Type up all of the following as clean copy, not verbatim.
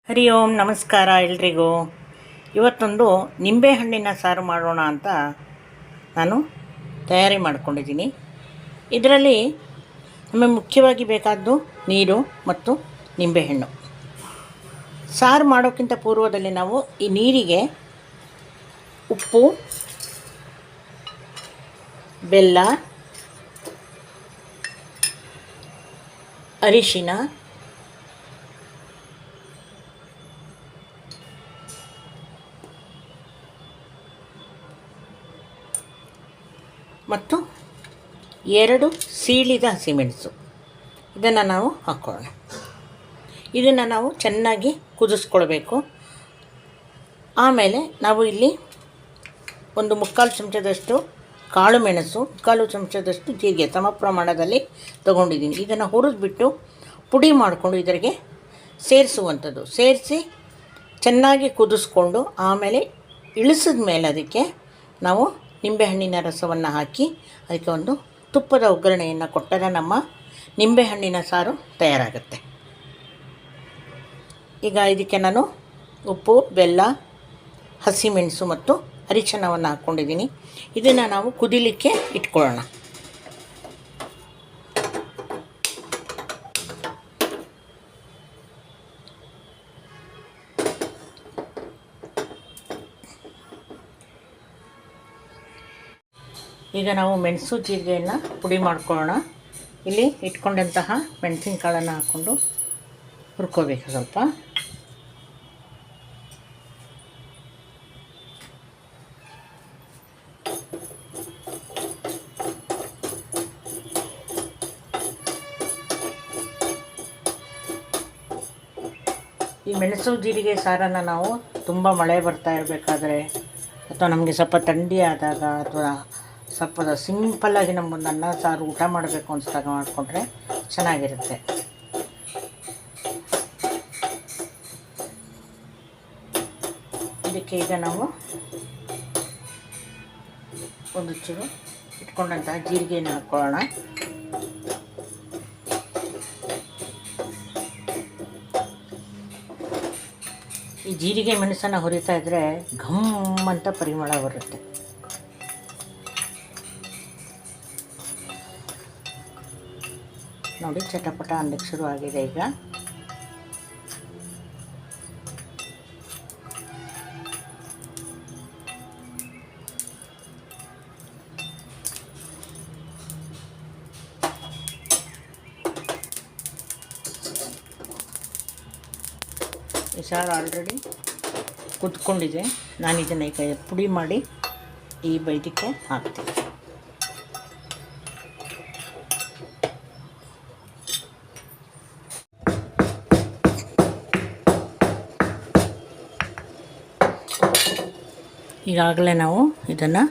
ಹರಿ ಓಂ ನಮಸ್ಕಾರ ಎಲ್ರಿಗೂ. ಇವತ್ತೊಂದು ನಿಂಬೆಹಣ್ಣಿನ ಸಾರು ಮಾಡೋಣ ಅಂತ ನಾನು ತಯಾರಿ ಮಾಡ್ಕೊಂಡಿದ್ದೀನಿ. ಇದರಲ್ಲಿ ನಮಗೆ ಮುಖ್ಯವಾಗಿ ಬೇಕಾದ್ದು ನೀರು ಮತ್ತು ನಿಂಬೆಹಣ್ಣು. ಸಾರು ಮಾಡೋಕ್ಕಿಂತ ಪೂರ್ವದಲ್ಲಿ ನಾವು ಈ ನೀರಿಗೆ ಉಪ್ಪು, ಬೆಲ್ಲ, ಅರಿಶಿನ, ಮತ್ತು 2 ಸೀಳಿದ ಹಸಿಮೆಣಸು ಇದನ್ನು ನಾವು ಹಾಕ್ಕೊಳ್ಳೋಣ. ಇದನ್ನು ನಾವು ಚೆನ್ನಾಗಿ ಕುದಿಸ್ಕೊಳ್ಬೇಕು. ಆಮೇಲೆ ನಾವು ಇಲ್ಲಿ ಒಂದು 3/4 ಚಮಚದಷ್ಟು ಕಾಳು ಮೆಣಸು, 1/4 ಚಮಚದಷ್ಟು ಜೀರಿಗೆ ಸಮ ಪ್ರಮಾಣದಲ್ಲಿ ತೊಗೊಂಡಿದ್ದೀನಿ. ಇದನ್ನು ಹುರಿದ್ಬಿಟ್ಟು ಪುಡಿ ಮಾಡಿಕೊಂಡು ಇದರಿಗೆ ಸೇರಿಸುವಂಥದ್ದು. ಸೇರಿಸಿ ಚೆನ್ನಾಗಿ ಕುದಿಸ್ಕೊಂಡು ಆಮೇಲೆ ಇಳಿಸಿದ ಮೇಲೆ ಅದಕ್ಕೆ ನಾವು ನಿಂಬೆಹಣ್ಣಿನ ರಸವನ್ನು ಹಾಕಿ ಅದಕ್ಕೆ ಒಂದು ತುಪ್ಪದ ಒಗ್ಗರಣೆಯನ್ನು ಕೊಟ್ಟರೆ ನಮ್ಮ ನಿಂಬೆಹಣ್ಣಿನ ಸಾರು ತಯಾರಾಗುತ್ತೆ. ಈಗ ಇದಕ್ಕೆ ನಾನು ಉಪ್ಪು, ಬೆಲ್ಲ, ಹಸಿಮೆಣಸು ಮತ್ತು ಅರಿಶಿನವನ್ನು ಹಾಕ್ಕೊಂಡಿದ್ದೀನಿ. ಇದನ್ನು ನಾವು ಕುದಿಲಿಕ್ಕೆ ಇಟ್ಕೊಳ್ಳೋಣ. ಈಗ ನಾವು ಮೆಣಸು ಜೀರಿಗೆಯನ್ನು ಪುಡಿ ಮಾಡ್ಕೊಳ್ಳೋಣ. ಇಲ್ಲಿ ಇಟ್ಕೊಂಡಂತಹ ಮೆಣಸಿನಕಾಳನ್ನು ಹಾಕ್ಕೊಂಡು ಹುರ್ಕೋಬೇಕು ಸ್ವಲ್ಪ. ಈ ಮೆಣಸು ಜೀರಿಗೆ ಸಾರನ್ನು ನಾವು ತುಂಬ ಮಳೆ ಬರ್ತಾ ಇರಬೇಕಾದ್ರೆ ಅಥವಾ ನಮಗೆ ಸ್ವಲ್ಪ ಥಂಡಿ ಆದಾಗ ಅಥವಾ ಸ್ವಲ್ಪ ಸಿಂಪಲ್ಲಾಗಿ ನಮ್ಮೊಂದು ಅನ್ನ ಸಾರು ಊಟ ಮಾಡಬೇಕು ಅನಿಸ್ದಾಗ ಮಾಡಿಕೊಂಡ್ರೆ ಚೆನ್ನಾಗಿರುತ್ತೆ. ಇದಕ್ಕೆ ಈಗ ನಾವು ಒಂದು ಚೂರು ಇಟ್ಕೊಂಡಂತಹ ಜೀರಿಗೆಯನ್ನು ಹಾಕ್ಕೊಳ್ಳೋಣ. ಈ ಜೀರಿಗೆ ಮೆಣಸನ್ನು ಹುರಿತಾ ಇದ್ದರೆ ಘಮ್ ಅಂತ ಪರಿಮಳ ಬರುತ್ತೆ. ನೋಡಿ, ಚಟಪಟ ಅನ್ನಕ್ಕೆ ಶುರು ಆಗಿದೆ. ಈ ಸಾರು ಆಲ್ರೆಡಿ ಕುದ್ಕೊಂಡಿದೆ. ನಾನು ಇದನ್ನು ಈಗ ಪುಡಿ ಮಾಡಿ ಈ ಬೈದಕ್ಕೆ ಹಾಕ್ತೀನಿ. ಈಗಾಗಲೇ ನಾವು ಇದನ್ನು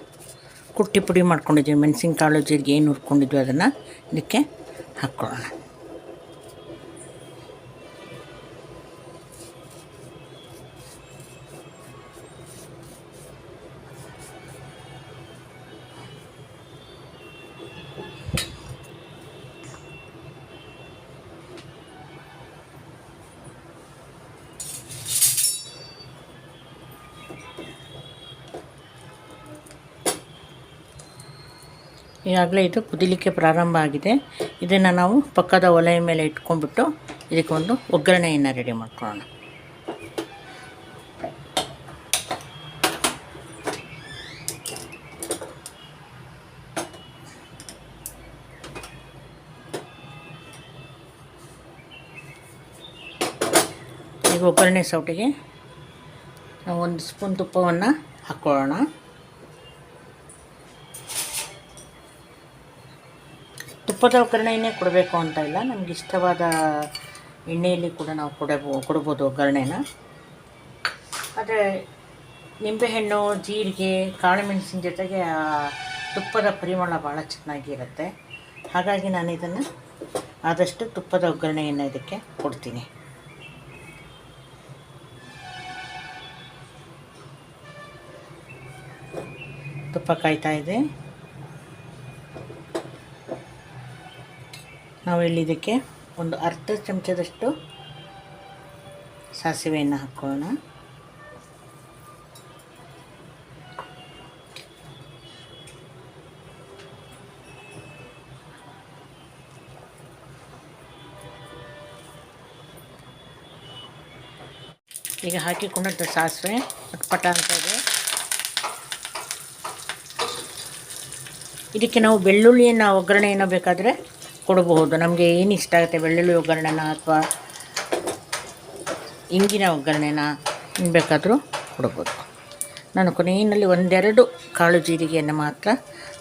ಕುಟ್ಟಿ ಪುಡಿ ಮಾಡ್ಕೊಂಡಿದ್ದೀವಿ. ಮೆಣಸಿನಕಾಳು, ಜೀರಿಗೆ ಏನು ಹುರ್ಕೊಂಡಿದ್ವಿ ಅದನ್ನು ಇದಕ್ಕೆ ಹಾಕ್ಕೊಳ್ಳೋಣ. ಈಗಾಗಲೇ ಇದು ಕುದಿಲಿಕ್ಕೆ ಪ್ರಾರಂಭ ಆಗಿದೆ. ಇದನ್ನು ನಾವು ಪಕ್ಕದ ಒಲೆಯ ಮೇಲೆ ಇಟ್ಕೊಂಡ್ಬಿಟ್ಟು ಇದಕ್ಕೆ ಒಂದು ಒಗ್ಗರಣೆಯನ್ನು ರೆಡಿ ಮಾಡ್ಕೊಳ್ಳೋಣ. ಈಗ ಒಗ್ಗರಣೆ ಸೌಟಿಗೆ ನಾವು 1 ಸ್ಪೂನ್ ತುಪ್ಪವನ್ನು ಹಾಕ್ಕೊಳ್ಳೋಣ. ತುಪ್ಪದ ಒಗ್ಗರಣೆಯನ್ನೇ ಕೊಡಬೇಕು ಅಂತ ಇಲ್ಲ, ನಮ್ಗೆ ಇಷ್ಟವಾದ ಎಣ್ಣೆಯಲ್ಲಿ ಕೂಡ ನಾವು ಕೊಡ್ಬೋದು ಒಗ್ಗರಣೆನ. ಆದರೆ ನಿಂಬೆಹಣ್ಣು, ಜೀರಿಗೆ, ಕಾಳು ಮೆಣಸಿನ ಜೊತೆಗೆ ಆ ತುಪ್ಪದ ಪರಿಮಳ ಭಾಳ ಚೆನ್ನಾಗಿರುತ್ತೆ. ಹಾಗಾಗಿ ನಾನು ಇದನ್ನು ಆದಷ್ಟು ತುಪ್ಪದ ಒಗ್ಗರಣೆಯನ್ನು ಇದಕ್ಕೆ ಕೊಡ್ತೀನಿ. ತುಪ್ಪ ಕಾಯ್ತಾ ಇದೆ. ನಾವು ಇಲ್ಲಿ ಇದಕ್ಕೆ ಒಂದು 1/2 ಚಮಚದಷ್ಟು ಸಾಸಿವೆಯನ್ನು ಹಾಕ್ಕೊಳ್ಳೋಣ. ಈಗ ಹಾಕಿಕೊಂಡಂಥ ಸಾಸಿವೆ ಪಟ ಅಂತ ಇದೆ. ಇದಕ್ಕೆ ನಾವು ಬೆಳ್ಳುಳ್ಳಿಯನ್ನು ಒಗ್ಗರಣೆಯನ್ನು ಬೇಕಾದರೆ ಕೊಡಬಹುದು. ನಮಗೆ ಏನು ಇಷ್ಟ ಆಗುತ್ತೆ, ಬೆಳ್ಳುಳ್ಳಿ ಒಗ್ಗರಣೆನ ಅಥವಾ ಇಂಗಿನ ಒಗ್ಗರಣೆನ ಬೇಕಾದರೂ ಕೊಡ್ಬೋದು. ನಾನು ಕೊನೆಯಲ್ಲಿ ಒಂದೆರಡು ಕಾಳು ಜೀರಿಗೆಯನ್ನು ಮಾತ್ರ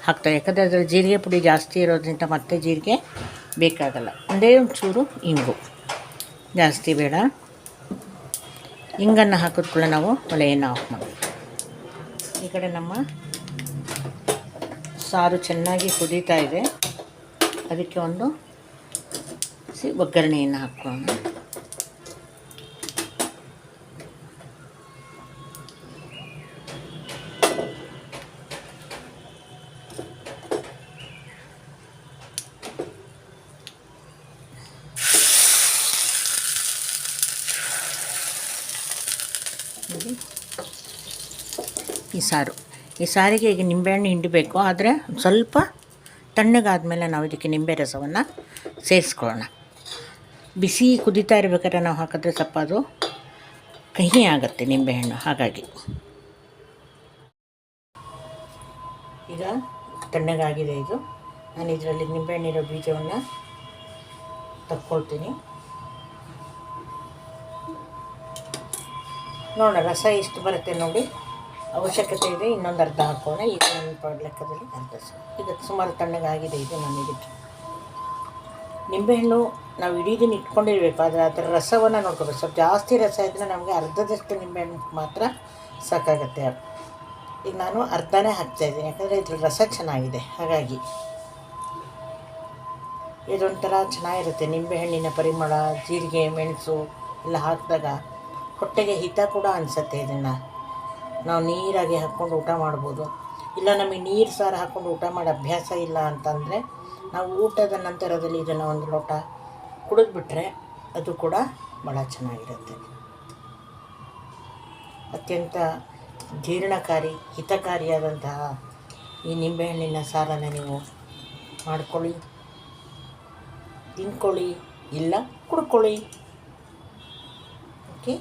ಹಾಕ್ತಾರೆ, ಯಾಕಂದರೆ ಅದರ ಜೀರಿಗೆ ಪುಡಿ ಜಾಸ್ತಿ ಇರೋದ್ರಿಂದ ಮತ್ತೆ ಜೀರಿಗೆ ಬೇಕಾಗಲ್ಲ. ಒಂದೇ ಒಂಚೂರು ಇಂಗು, ಜಾಸ್ತಿ ಬೇಡ. ಇಂಗನ್ನು ಹಾಕಿದ್ಕೊಳ್ಳೆ ನಾವು ಒಲೆಯನ್ನು ಆಫ್ ಮಾಡಬೇಕು. ಈ ಕಡೆ ನಮ್ಮ ಸಾರು ಚೆನ್ನಾಗಿ ಕುದೀತಾ ಇದೆ. ಅದಕ್ಕೆ ಒಂದು ಒಗ್ಗರಣೆಯನ್ನು ಹಾಕ್ಕೊಳ್ಳೋಣ. ಈ ಸಾರಿಗೆ ಈಗ ನಿಂಬೆಹಣ್ಣು ಹಿಂಡಬೇಕು, ಆದರೆ ಸ್ವಲ್ಪ ತಣ್ಣಗಾದಮೇಲೆ ನಾವು ಇದಕ್ಕೆ ನಿಂಬೆ ರಸವನ್ನು ಸೇರಿಸ್ಕೊಳ್ಳೋಣ. ಬಿಸಿ ಕುದೀತಾ ಇರಬೇಕಾದ್ರೆ ನಾವು ಹಾಕಿದ್ರೆ ಸ್ವಲ್ಪ ಅದು ಕಹಿ ಆಗುತ್ತೆ ನಿಂಬೆಹಣ್ಣು. ಹಾಗಾಗಿ ಈಗ ತಣ್ಣಗಾಗಿದೆ ಇದು. ನಾನು ಇದರಲ್ಲಿ ನಿಂಬೆಹಣ್ಣಿರೋ ಬೀಜವನ್ನು ತಕ್ಕೊಳ್ತೀನಿ. ನೋಡೋಣ ರಸ ಎಷ್ಟು ಬರುತ್ತೆ ನೋಡಿ. ಅವಶ್ಯಕತೆ ಇದೆ, ಇನ್ನೊಂದು ಅರ್ಧ ಹಾಕೋಣ. ಈಗ ನನ್ನ ಲೆಕ್ಕದಲ್ಲಿ ಅರ್ಧ ಈಗ ಸುಮಾರು ತಣ್ಣಗಾಗಿದೆ ಇದು. ನಾನು ಇದಕ್ಕೆ ನಿಂಬೆಹಣ್ಣು ನಾವು ಇಡೀ ದಿನ ಇಟ್ಕೊಂಡಿರಬೇಕು, ಆದರೆ ಅದರ ರಸವನ್ನು ನೋಡ್ಕೋಬೇಕು. ಸ್ವಲ್ಪ ಜಾಸ್ತಿ ರಸ ಇದ್ದರೆ ನಮಗೆ ಅರ್ಧದಷ್ಟು ನಿಂಬೆಹಣ್ಣು ಮಾತ್ರ ಸಾಕಾಗುತ್ತೆ. ಈಗ ನಾನು ಅರ್ಧನೇ ಹಾಕ್ತಾಯಿದ್ದೀನಿ, ಯಾಕಂದರೆ ಇದ್ರ ರಸ ಚೆನ್ನಾಗಿದೆ. ಹಾಗಾಗಿ ಇದೊಂಥರ ಚೆನ್ನಾಗಿರುತ್ತೆ. ನಿಂಬೆಹಣ್ಣಿನ ಪರಿಮಳ, ಜೀರಿಗೆ, ಮೆಣಸು ಎಲ್ಲ ಹಾಕಿದಾಗ ಹೊಟ್ಟೆಗೆ ಹಿತ ಕೂಡ ಅನಿಸುತ್ತೆ. ಇದನ್ನು ನಾವು ನೀರಾಗಿ ಹಾಕ್ಕೊಂಡು ಊಟ ಮಾಡ್ಬೋದು. ಇಲ್ಲ ನಮಗೆ ನೀರು ಸಾರು ಹಾಕ್ಕೊಂಡು ಊಟ ಮಾಡಿ ಅಭ್ಯಾಸ ಇಲ್ಲ ಅಂತಂದರೆ ನಾವು ಊಟದ ನಂತರದಲ್ಲಿ ಇದನ್ನು ಒಂದು ಲೋಟ ಕುಡಿದ್ಬಿಟ್ರೆ ಅದು ಕೂಡ ಭಾಳ ಚೆನ್ನಾಗಿರುತ್ತೆ. ಅತ್ಯಂತ ಜೀರ್ಣಕಾರಿ, ಹಿತಕಾರಿಯಾದಂತಹ ಈ ನಿಂಬೆಹಣ್ಣಿನ ಸಾರನ್ನು ನೀವು ಮಾಡ್ಕೊಳ್ಳಿ, ತಿನ್ಕೊಳ್ಳಿ, ಇಲ್ಲ ಕುಡ್ಕೊಳ್ಳಿ. ಓಕೆ.